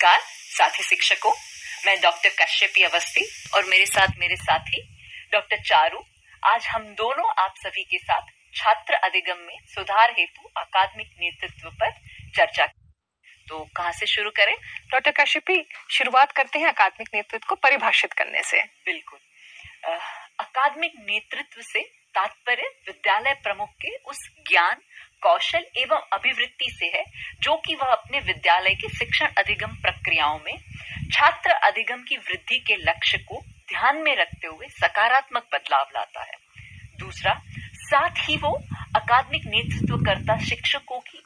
नमस्कार साथी शिक्षकों, मैं डॉक्टर कश्यपी अवस्थी और मेरे साथी डॉक्टर चारू। आज हम दोनों आप सभी के साथ छात्र अधिगम में सुधार हेतु अकादमिक नेतृत्व पर चर्चा। तो कहाँ से शुरू करें? डॉक्टर कश्यपी, शुरुआत करते हैं अकादमिक नेतृत्व को परिभाषित करने से। बिल्कुल। अकादमिक नेतृत्व से तात्पर्य विद्यालय प्रमुख के उस ज्ञान, कौशल एवं अभिवृत्ति से है जो कि वह अपने विद्यालय के शिक्षण अधिगम प्रक्रियाओं में छात्र अधिगम की वृद्धि के लक्ष्य को ध्यान में रखते हुए सकारात्मक बदलाव लाता है। दूसरा, साथ ही वो अकादमिक नेतृत्वकर्ता शिक्षकों की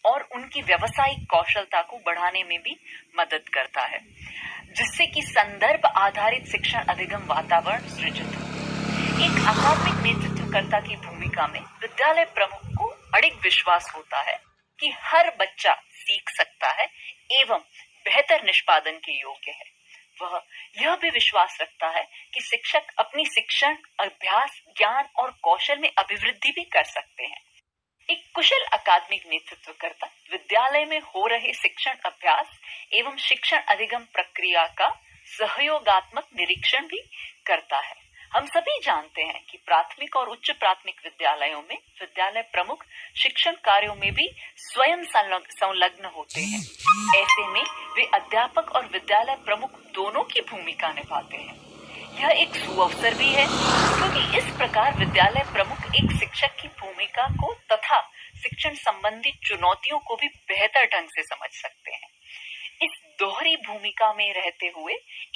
और उनकी व्यावसायिक कौशलता को बढ़ाने में भी मदद करता है, जिससे कि संदर्भ आधारित शिक्षण अधिगम वातावरण सृजित हो। एक अकादमिक नेतृत्वकर्ता की भूमिका में विद्यालय प्रमुख को अडिग विश्वास होता है कि हर बच्चा सीख सकता है एवं बेहतर निष्पादन के योग्य है। वह यह भी विश्वास रखता है कि शिक्षक अपनी शिक्षण, अभ्यास, ज्ञान और कौशल में अभिवृद्धि भी कर सकते हैं। एक कुशल अकादमिक नेतृत्वकर्ता विद्यालय में हो रहे शिक्षण अभ्यास एवं शिक्षण अधिगम प्रक्रिया का सहयोगात्मक निरीक्षण भी करता है। हम सभी जानते हैं कि प्राथमिक और उच्च प्राथमिक विद्यालयों में विद्यालय प्रमुख शिक्षण कार्यों में भी स्वयं संलग्न होते हैं। ऐसे में वे अध्यापक और विद्यालय प्रमुख दोनों की भूमिका निभाते हैं। यह एक सुअवसर भी है क्योंकि इस प्रकार विद्यालय प्रमुख एक शिक्षक की भूमिका को तथा शिक्षण संबंधी चुनौतियों को भी बेहतर ढंग से समझ सकते हैं। इस दोहरी भूमिका में रहते हुए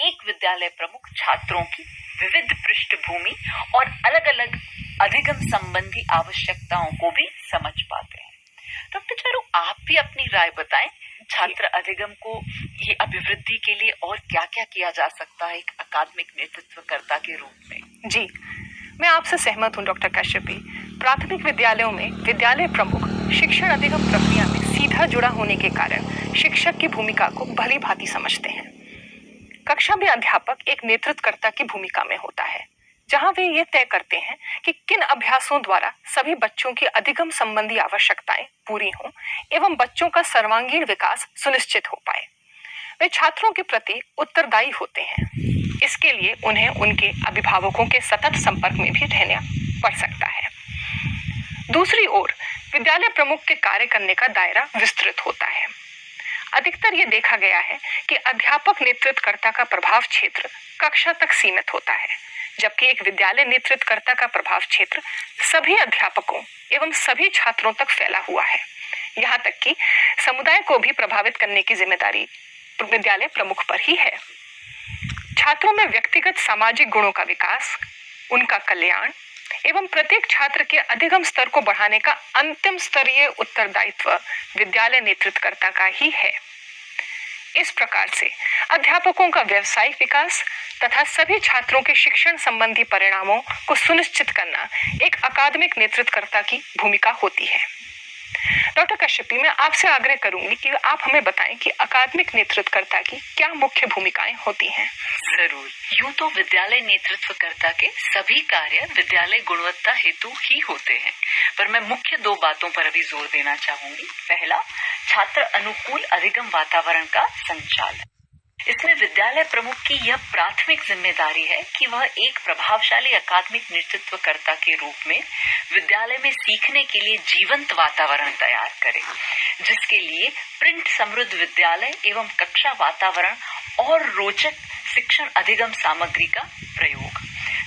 एक विद्यालय प्रमुख छात्रों की विविध पृष्ठभूमि और अलग अलग अधिगम संबंधी आवश्यकताओं को भी समझ पाते हैं। डॉक्टर चारू, आप भी अपनी राय बताएं, छात्र अधिगम को ये अभिवृद्धि के लिए और क्या क्या किया जा सकता है एक अकादमिक नेतृत्वकर्ता के रूप में? जी, मैं आपसे सहमत हूँ डॉक्टर कश्यपी। प्राथमिक विद्यालयों में विद्यालय प्रमुख शिक्षण अधिगम प्रक्रिया में सीधा जुड़ा होने के कारण शिक्षक की भूमिका को भली भांति समझते हैं। कक्षा में अध्यापक एक नेतृत्वकर्ता की भूमिका में होता है, जहां वे ये तय करते हैं कि किन अभ्यासों द्वारा सभी बच्चों की अधिगम संबंधी आवश्यकताएं पूरी हों एवं बच्चों का सर्वांगीण विकास सुनिश्चित हो पाए। वे छात्रों के प्रति उत्तरदायी होते हैं। इसके लिए उन्हें उनके अभिभावकों के सतत संपर्क में भी रहना पड़ सकता है। दूसरी ओर विद्यालय प्रमुख के कार्य करने का दायरा विस्तृत होता है। अधिकतर ये देखा गया है कि अध्यापक नेतृत्वकर्ता का प्रभाव क्षेत्र कक्षा तक सीमित होता है, जबकि एक विद्यालय नेतृत्वकर्ता का प्रभाव क्षेत्र सभी अध्यापकों एवं सभी छात्रों तक फैला हुआ है। यहाँ तक कि समुदाय को भी प्रभावित करने की जिम्मेदारी विद्यालय प्रमुख पर ही है। छात्रों में व्यक्तिगत सामाजिक गुणों का विकास, उनका कल्याण एवं प्रत्येक छात्र के अधिगम स्तर को बढ़ाने का अंतिम स्तरीय उत्तरदायित्व विद्यालय नेतृत्वकर्ता का ही है। इस प्रकार से अध्यापकों का व्यावसायिक विकास तथा सभी छात्रों के शिक्षण संबंधी परिणामों को सुनिश्चित करना एक अकादमिक नेतृत्वकर्ता की भूमिका होती है। डॉक्टर कश्यपी, मैं आपसे आग्रह करूंगी कि आप हमें बताएं कि अकादमिक नेतृत्वकर्ता की क्या मुख्य भूमिकाएं होती हैं। जरूर। यूं तो विद्यालय नेतृत्वकर्ता के सभी कार्य विद्यालय गुणवत्ता हेतु ही होते हैं, पर मैं मुख्य दो बातों पर अभी जोर देना चाहूंगी। पहला, छात्र अनुकूल अधिगम वातावरण का संचालन। इसमें विद्यालय प्रमुख की यह प्राथमिक जिम्मेदारी है कि वह एक प्रभावशाली अकादमिक नेतृत्वकर्ता के रूप में विद्यालय में सीखने के लिए जीवंत वातावरण तैयार करे, जिसके लिए प्रिंट समृद्ध विद्यालय एवं कक्षा वातावरण और रोचक शिक्षण अधिगम सामग्री का प्रयोग।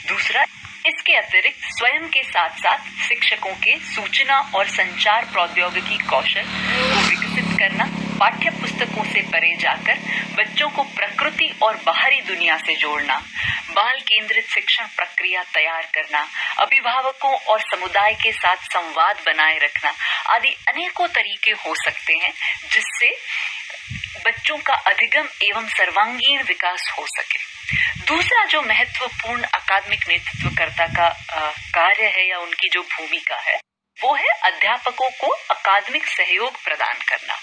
दूसरा, इसके अतिरिक्त स्वयं के साथ साथ शिक्षकों के सूचना और संचार प्रौद्योगिकी कौशल को विकसित करना, पाठ्य पुस्तकों से परे जाकर बच्चों को प्रकृति और बाहरी दुनिया से जोड़ना, बाल केंद्रित शिक्षण प्रक्रिया तैयार करना, अभिभावकों और समुदाय के साथ संवाद बनाए रखना आदि अनेकों तरीके हो सकते हैं जिससे बच्चों का अधिगम एवं सर्वांगीण विकास हो सके। दूसरा जो महत्वपूर्ण अकादमिक नेतृत्वकर्ता का कार्य है या उनकी जो भूमिका है वो है अध्यापकों को अकादमिक सहयोग प्रदान करना।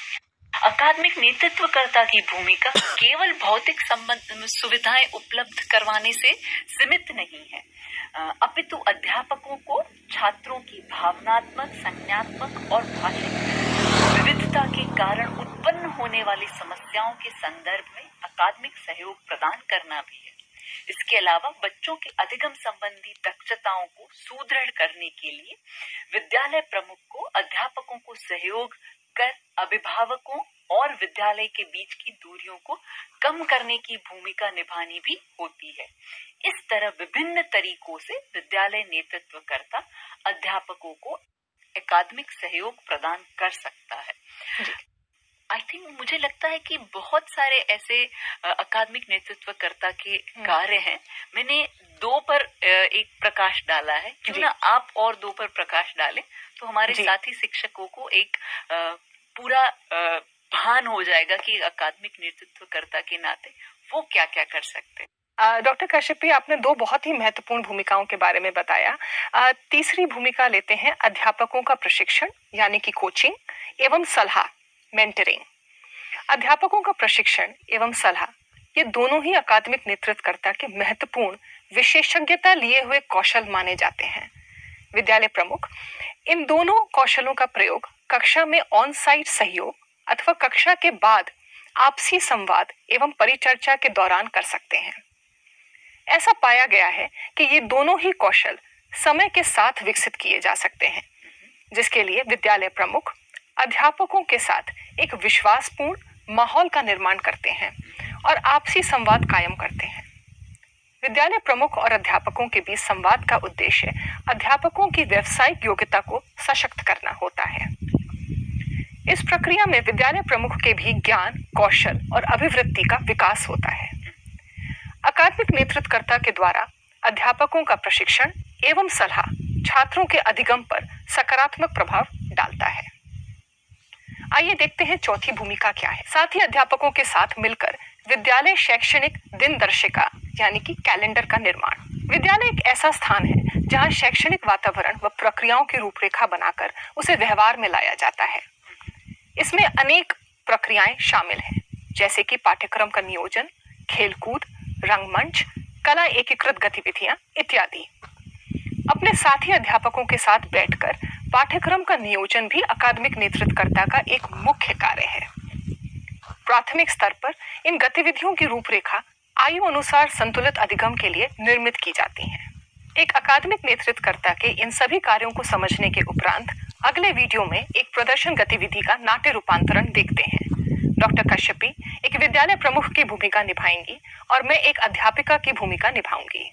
अकादमिक नेतृत्वकर्ता की भूमिका केवल भौतिक सुविधाएं उपलब्ध करवाने से सीमित नहीं है, अपितु अध्यापकों को छात्रों की भावनात्मक, संज्ञात्मक और भाषिक विविधता के कारण उत्पन्न होने वाली समस्याओं के संदर्भ में अकादमिक सहयोग प्रदान करना भी है। इसके अलावा बच्चों के अधिगम संबंधी दक्षताओं को सुदृढ़ करने के लिए विद्यालय प्रमुख को अध्यापकों को सहयोग कर अभिभावकों और विद्यालय के बीच की दूरियों को कम करने की भूमिका निभानी भी होती है। इस तरह विभिन्न तरीकों से विद्यालय नेतृत्वकर्ता अध्यापकों को अकादमिक सहयोग प्रदान कर सकता है। आई थिंक मुझे लगता है कि बहुत सारे ऐसे अकादमिक नेतृत्वकर्ता के कार्य हैं। मैंने 2 पर एक प्रकाश डाला है, क्यों ना आप और 2 पर प्रकाश डालें तो हमारे साथी शिक्षकों को एक पूरा भान हो जाएगा कि अकादमिक नेतृत्वकर्ता के नाते वो क्या क्या कर सकते हैं। डॉक्टर कश्यप, आपने 2 बहुत ही महत्वपूर्ण भूमिकाओं के बारे में बताया। तीसरी भूमिका लेते हैं अध्यापकों का प्रशिक्षण यानी कि कोचिंग एवं सलाह, मेंटरिंग। अध्यापकों का प्रशिक्षण एवं सलाह ये दोनों ही अकादमिक नेतृत्वकर्ता के महत्वपूर्ण विशेषज्ञता लिए हुए कौशल माने जाते हैं। विद्यालय प्रमुख इन दोनों कौशलों का प्रयोग कक्षा में ऑन साइट सहयोग अथवा कक्षा के बाद आपसी संवाद एवं परिचर्चा के दौरान कर सकते हैं। ऐसा पाया गया है कि ये दोनों ही कौशल समय के साथ विकसित किए जा सकते हैं, जिसके लिए विद्यालय प्रमुख अध्यापकों के साथ एक विश्वासपूर्ण माहौल का निर्माण करते हैं और आपसी संवाद कायम करते हैं। विद्यालय प्रमुख और अध्यापकों के बीच संवाद का उद्देश्य अध्यापकों की व्यावसायिक योग्यता को सशक्त करना होता है। इस प्रक्रिया में विद्यालय प्रमुख के भी ज्ञान, कौशल और अभिवृत्ति का विकास होता है। अकादमिक नेतृत्वकर्ता के द्वारा अध्यापकों का प्रशिक्षण एवं सलाह छात्रों के अधिगम पर सकारात्मक प्रभाव डालता है। आइए देखते हैं चौथी भूमिका क्या है। साथ ही अध्यापकों के साथ मिलकर विद्यालय शैक्षणिक दिनदर्शिका यानी कि कैलेंडर का निर्माण। विद्यालय एक ऐसा स्थान है जहां शैक्षणिक वातावरण व प्रक्रियाओं की रूपरेखा बनाकर उसे व्यवहार में लाया जाता है। इसमें अनेक प्रक्रियाएं शामिल हैं, जैसे कि पाठ्यक्रम का नियोजन, खेलकूद, रंगमंच, कला एकीकृत गतिविधियां इत्यादि। अपने साथी अध्यापकों के साथ बैठकर पाठ्यक्रम का नियोजन भी अकादमिक नेतृत्वकर्ता का एक मुख्य कार्य है। प्राथमिक स्तर पर इन गतिविधियों की रूपरेखा आयु अनुसार संतुलित अधिगम के लिए निर्मित की जाती हैं। एक अकादमिक नेतृत्वकर्ता के इन सभी कार्यों को समझने के उपरांत अगले वीडियो में एक प्रदर्शन गतिविधि का नाट्य रूपांतरण देखते हैं। डॉक्टर कश्यपी एक विद्यालय प्रमुख की भूमिका निभाएंगी और मैं एक अध्यापिका की भूमिका निभाऊंगी।